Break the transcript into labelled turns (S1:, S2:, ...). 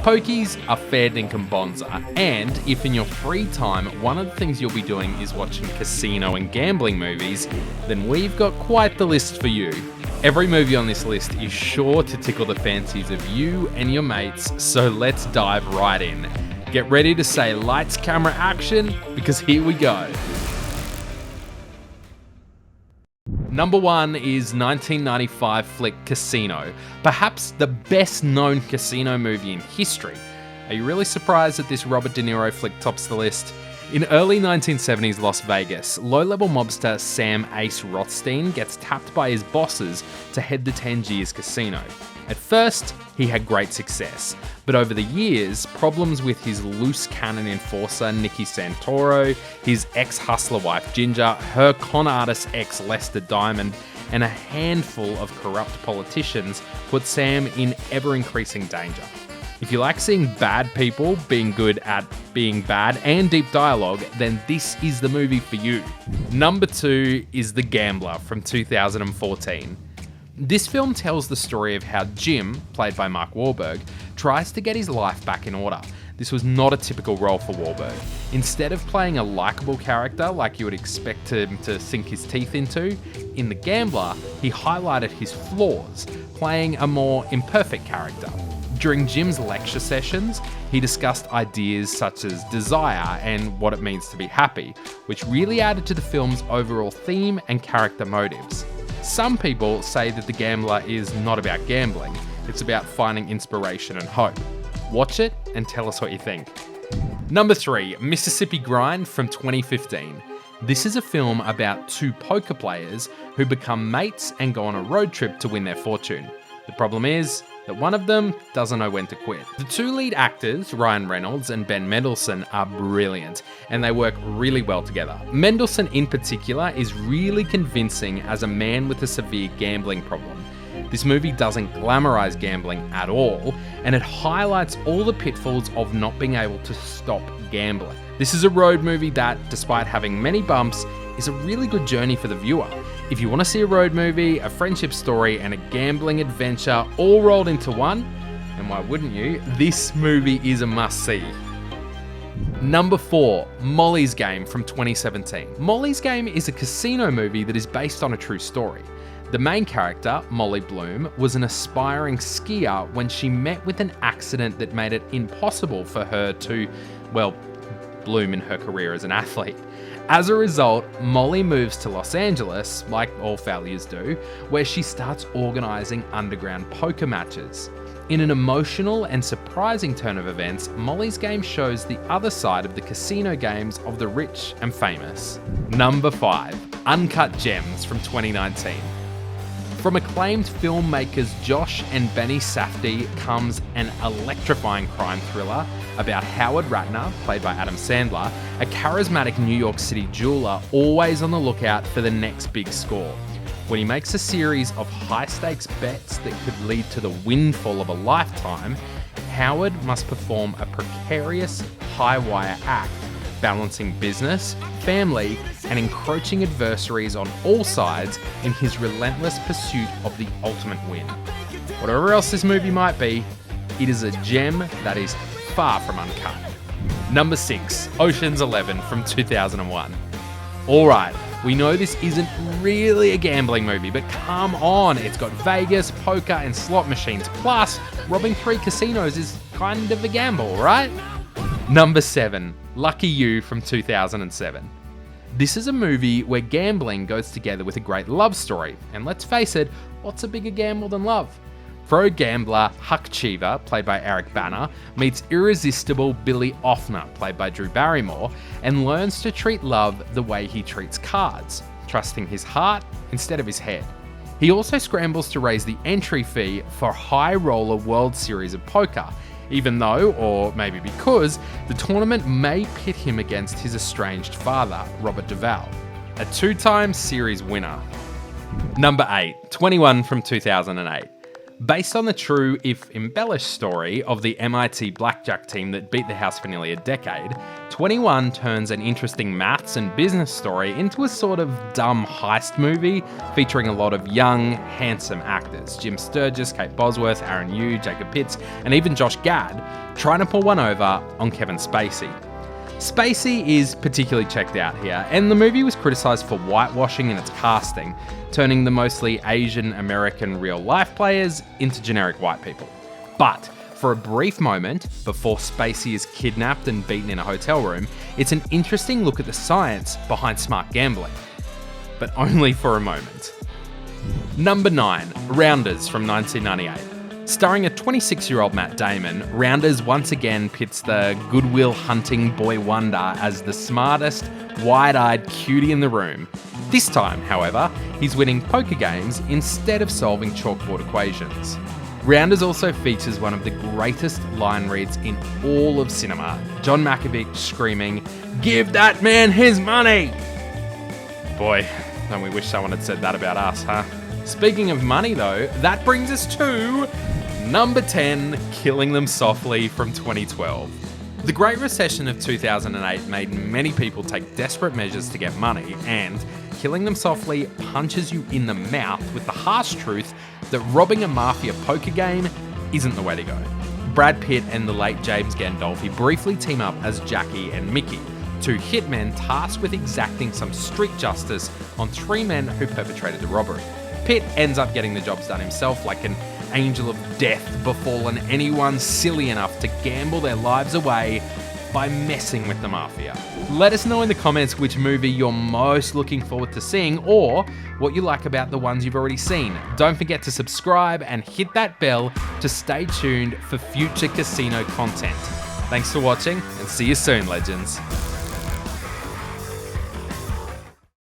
S1: Pokies are fair dinkum bonza, and if in your free time one of the things you'll be doing is watching casino and gambling movies, then we've got quite the list for you. Every movie on this list is sure to tickle the fancies of you and your mates, so let's dive right in. Get ready to say lights, camera, action, because here we go. Number 1 is 1995 flick Casino, perhaps the best known casino movie in history. Are you really surprised that this Robert De Niro flick tops the list? In early 1970s Las Vegas, low-level mobster Sam Ace Rothstein gets tapped by his bosses to head the Tangiers casino. At first, he had great success, but over the years, problems with his loose cannon enforcer Nicky Santoro, his ex-hustler wife Ginger, her con artist ex Lester Diamond, and a handful of corrupt politicians put Sam in ever-increasing danger. If you like seeing bad people being good at being bad and deep dialogue, then this is the movie for you. Number 2 is The Gambler from 2014. This film tells the story of how Jim, played by Mark Wahlberg, tries to get his life back in order. This was not a typical role for Wahlberg. Instead of playing a likeable character like you would expect him to sink his teeth into, in The Gambler, he highlighted his flaws, playing a more imperfect character. During Jim's lecture sessions, he discussed ideas such as desire and what it means to be happy, which really added to the film's overall theme and character motives. Some people say that The Gambler is not about gambling, it's about finding inspiration and hope. Watch it and tell us what you think. Number 3, Mississippi Grind from 2015. This is a film about 2 poker players who become mates and go on a road trip to win their fortune. The problem is that one of them doesn't know when to quit. The 2 lead actors, Ryan Reynolds and Ben Mendelsohn, are brilliant, and they work really well together. Mendelsohn in particular is really convincing as a man with a severe gambling problem. This movie doesn't glamorize gambling at all, and it highlights all the pitfalls of not being able to stop gambling. This is a road movie that, despite having many bumps, is a really good journey for the viewer. If you want to see a road movie, a friendship story, and a gambling adventure all rolled into one, and why wouldn't you, this movie is a must-see. Number 4, Molly's Game from 2017. Molly's Game is a casino movie that is based on a true story. The main character, Molly Bloom, was an aspiring skier when she met with an accident that made it impossible for her to, bloom in her career as an athlete. As a result, Molly moves to Los Angeles, like all failures do, where she starts organising underground poker matches. In an emotional and surprising turn of events, Molly's Game shows the other side of the casino games of the rich and famous. Number 5, Uncut Gems from 2019. From acclaimed filmmakers Josh and Benny Safdie comes an electrifying crime thriller about Howard Ratner, played by Adam Sandler, a charismatic New York City jeweler always on the lookout for the next big score. When he makes a series of high-stakes bets that could lead to the windfall of a lifetime, Howard must perform a precarious, high-wire act, balancing business, family, and encroaching adversaries on all sides in his relentless pursuit of the ultimate win. Whatever else this movie might be, it is a gem that is far from uncut. Number 6, Ocean's 11 from 2001. Alright, we know this isn't really a gambling movie, but come on, it's got Vegas, poker, and slot machines, plus robbing 3 casinos is kind of a gamble, right? Number 7, Lucky You from 2007. This is a movie where gambling goes together with a great love story, and let's face it, what's a bigger gamble than love? Pro gambler Huck Cheever, played by Eric Bana, meets irresistible Billy Offner, played by Drew Barrymore, and learns to treat love the way he treats cards, trusting his heart instead of his head. He also scrambles to raise the entry fee for High Roller World Series of Poker, even though, or maybe because, the tournament may pit him against his estranged father, Robert Duvall, a 2-time series winner. Number 8, 21 from 2008. Based on the true, if embellished, story of the MIT blackjack team that beat the house for nearly a decade, 21 turns an interesting maths and business story into a sort of dumb heist movie featuring a lot of young, handsome actors. Jim Sturgis, Kate Bosworth, Aaron Yoo, Jacob Pitts, and even Josh Gad trying to pull one over on Kevin Spacey. Spacey is particularly checked out here, and the movie was criticised for whitewashing in its casting, turning the mostly Asian American real-life players into generic white people. But for a brief moment, before Spacey is kidnapped and beaten in a hotel room, it's an interesting look at the science behind smart gambling. But only for a moment. Number 9, Rounders from 1998. Starring a 26-year-old Matt Damon, Rounders once again pits the Goodwill Hunting boy wonder as the smartest, wide-eyed cutie in the room. This time, however, he's winning poker games instead of solving chalkboard equations. Rounders also features one of the greatest line reads in all of cinema, John Malkovich screaming, "Give that man his money!" Boy, don't we wish someone had said that about us, huh? Speaking of money though, that brings us to number 10, Killing Them Softly from 2012. The Great Recession of 2008 made many people take desperate measures to get money, and Killing Them Softly punches you in the mouth with the harsh truth that robbing a mafia poker game isn't the way to go. Brad Pitt and the late James Gandolfini briefly team up as Jackie and Mickey, two hitmen tasked with exacting some street justice on three men who perpetrated the robbery. Pitt ends up getting the jobs done himself, like an angel of death befallen anyone silly enough to gamble their lives away by messing with the mafia. Let us know in the comments which movie you're most looking forward to seeing, or what you like about the ones you've already seen. Don't forget to subscribe and hit that bell to stay tuned for future casino content. Thanks for watching, and see you soon, legends.